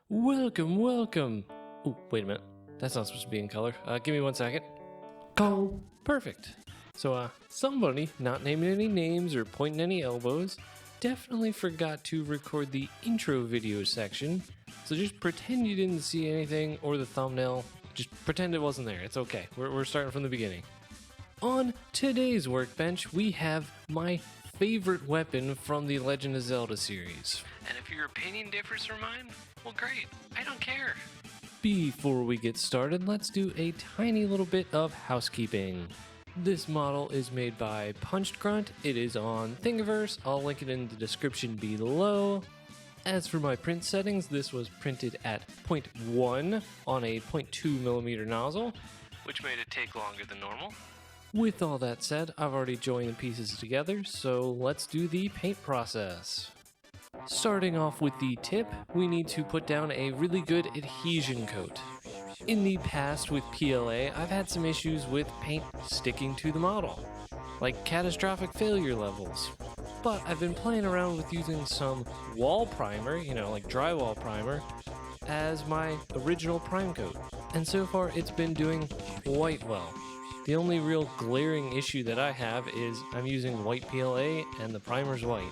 Welcome, welcome. Oh, wait a minute. That's not supposed to be in color. Give me 1 second. Go. Perfect. So, somebody, not naming any names or pointing any elbows, definitely forgot to record the intro video section. So just pretend you didn't see anything or the thumbnail. Just pretend it wasn't there. It's okay. We're starting from the beginning. On today's workbench, we have my favorite weapon from the Legend of Zelda series. And if your opinion differs from mine, well great, I don't care. Before we get started, let's do a tiny little bit of housekeeping. This model is made by PunchedGRUNT. It is on Thingiverse. I'll link it in the description below. As for my print settings, this was printed at 0.1 on a 0.2mm nozzle, which made it take longer than normal. With all that said, I've already joined the pieces together, so let's do the paint process. Starting off with the tip, we need to put down a really good adhesion coat. In the past with PLA, I've had some issues with paint sticking to the model, like catastrophic failure levels. But I've been playing around with using some wall primer, like drywall primer, as my original prime coat. And so far it's been doing quite well. The only real glaring issue that I have is I'm using white PLA and the primer's white.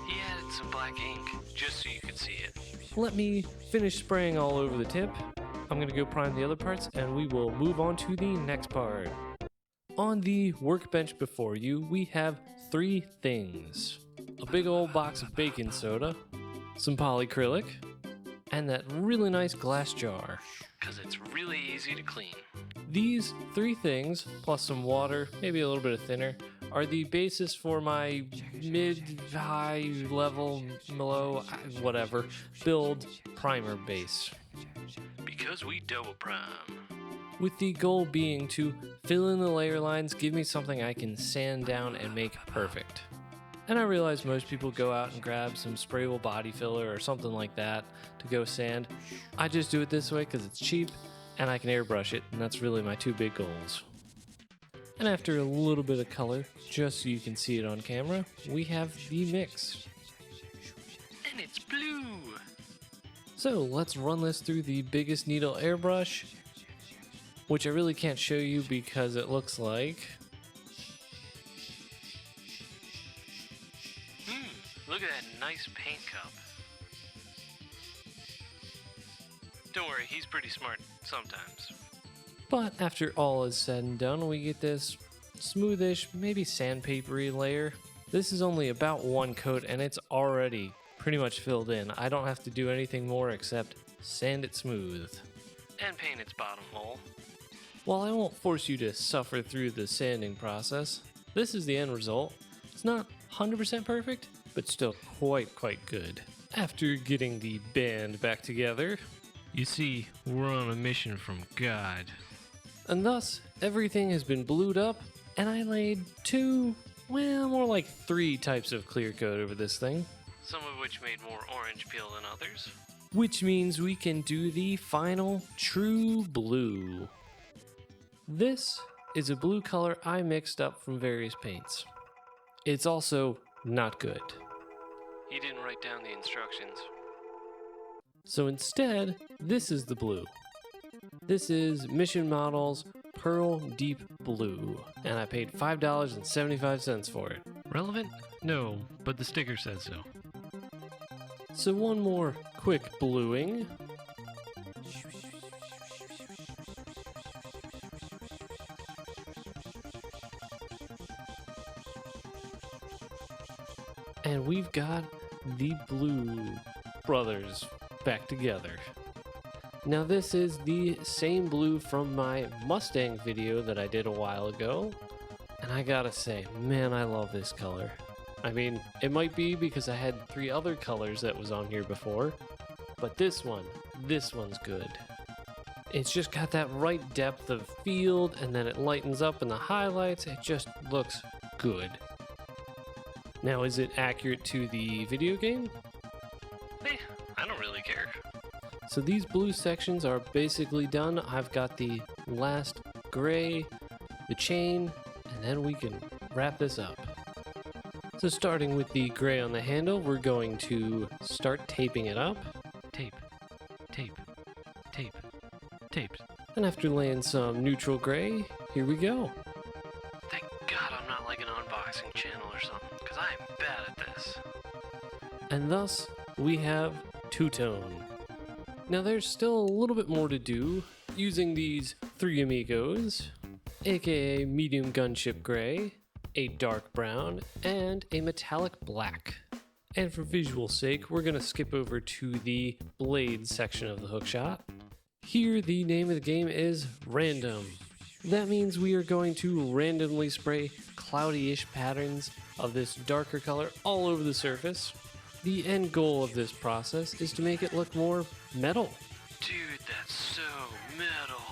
He added some black ink, just so you could see it. Let me finish spraying all over the tip. I'm going to go prime the other parts and we will move on to the next part. On the workbench before you, we have 3 things. A big old box of baking soda, some polyacrylic, and that really nice glass jar, because it's really easy to clean. These 3 things, plus some water, maybe a little bit of thinner, are the basis for my mid-high level, low, whatever, build primer base. Because we double prime. With the goal being to fill in the layer lines, give me something I can sand down and make perfect. And I realize most people go out and grab some sprayable body filler or something like that to go sand. I just do it this way because it's cheap and I can airbrush it, and that's really my 2 big goals. And after a little bit of color, just so you can see it on camera, we have the mix. And it's blue! So let's run this through the biggest needle airbrush, which I really can't show you because it looks like... Look at that nice paint cup. Don't worry, he's pretty smart sometimes. But after all is said and done, we get this smoothish, maybe sandpapery layer. This is only about 1 coat and it's already pretty much filled in. I don't have to do anything more except sand it smooth. And paint its bottom hole. While I won't force you to suffer through the sanding process, this is the end result. It's not 100% perfect, but still quite good. After getting the band back together, you see, we're on a mission from God. And thus, everything has been blued up, and I laid 2, well, more like 3 types of clear coat over this thing. Some of which made more orange peel than others. Which means we can do the final true blue. This is a blue color I mixed up from various paints. It's also not good. He didn't write down the instructions. So instead, this is the blue. This is Mission Model's Pearl Deep Blue, and I paid $5.75 for it. Relevant? No, but the sticker says so. So one more quick bluing. And we've got the Blue Brothers back together. Now this is the same blue from my Mustang video that I did a while ago. And I gotta say, man, I love this color. I mean, it might be because I had 3 other colors that was on here before. But this one's good. It's just got that right depth of field, and then it lightens up in the highlights. It just looks good. Now, is it accurate to the video game? I don't really care. So these blue sections are basically done. I've got the last gray, the chain, and then we can wrap this up. So starting with the gray on the handle, we're going to start taping it up. Tape. tape, tape, tape. And after laying some neutral gray, here we go. Thank God I'm not like an unboxing channel or something, because I'm bad at this. And thus, we have two-tone. Now there's still a little bit more to do using these three amigos, aka medium gunship gray, a dark brown, and a metallic black. And for visual sake, we're going to skip over to the blade section of the hookshot. Here, the name of the game is random. That means we are going to randomly spray cloudy-ish patterns of this darker color all over the surface. The end goal of this process is to make it look more metal. Dude, that's so metal.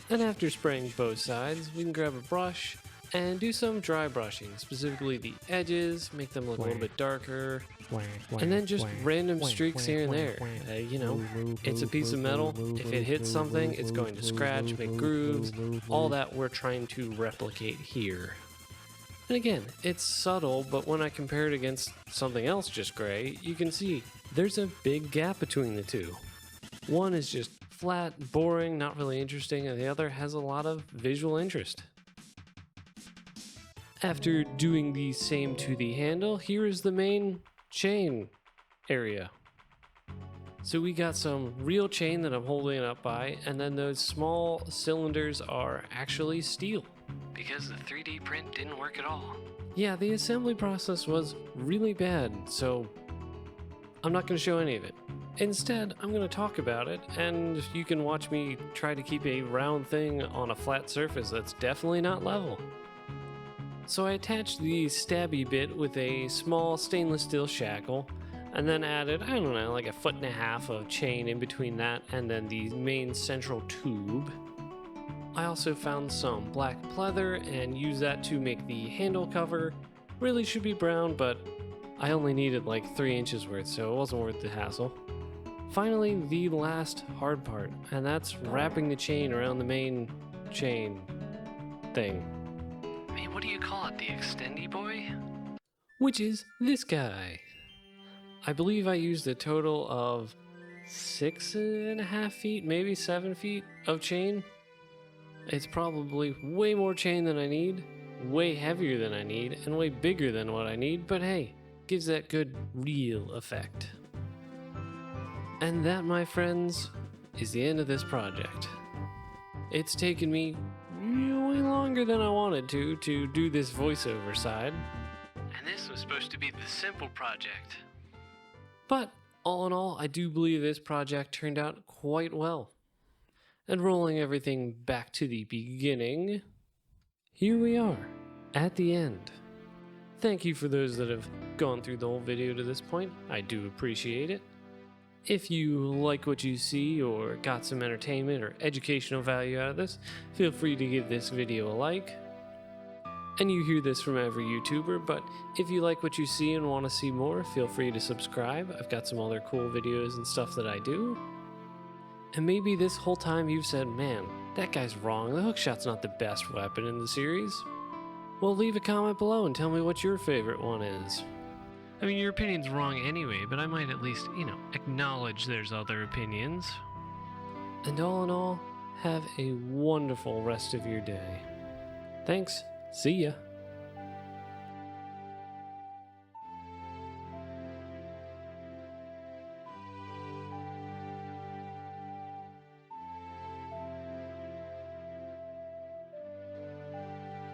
And after spraying both sides, we can grab a brush and do some dry brushing, specifically the edges, make them look a little bit darker, and then just random streaks here and there. You know, it's a piece of metal. If it hits something, it's going to scratch, make grooves, all that we're trying to replicate here. And again, it's subtle, but when I compare it against something else just gray, you can see there's a big gap between the two. One is just flat, boring, not really interesting, and the other has a lot of visual interest. After doing the same to the handle, here is the main chain area. So we got some real chain that I'm holding it up by, and then those small cylinders are actually steel. Because the 3D print didn't work at all. Yeah, the assembly process was really bad, so I'm not going to show any of it. Instead, I'm going to talk about it, and you can watch me try to keep a round thing on a flat surface that's definitely not level. So I attached the stabby bit with a small stainless steel shackle, and then added, I don't know, like 1.5 feet of chain in between that and then the main central tube. I also found some black pleather and used that to make the handle cover. Really should be brown, but I only needed like 3 inches worth, so it wasn't worth the hassle. Finally, the last hard part, and that's wrapping the chain around the main chain thing. I mean, what do you call it, the extendy boy? Which is this guy. I believe I used a total of 6.5 feet, maybe 7 feet of chain. It's probably way more chain than I need, way heavier than I need, and way bigger than what I need, but hey, gives that good real effect. And that, my friends, is the end of this project. It's taken me way longer than I wanted to do this voiceover side. And this was supposed to be the simple project. But all in all, I do believe this project turned out quite well. And rolling everything back to the beginning, here we are, at the end. Thank you for those that have gone through the whole video to this point. I do appreciate it. If you like what you see or got some entertainment or educational value out of this, feel free to give this video a like. And you hear this from every YouTuber, but if you like what you see and want to see more, feel free to subscribe. I've got some other cool videos and stuff that I do. And maybe this whole time you've said, man, that guy's wrong. The hookshot's not the best weapon in the series. Well, leave a comment below and tell me what your favorite one is. I mean, your opinion's wrong anyway, but I might at least, acknowledge there's other opinions. And all in all, have a wonderful rest of your day. Thanks. See ya.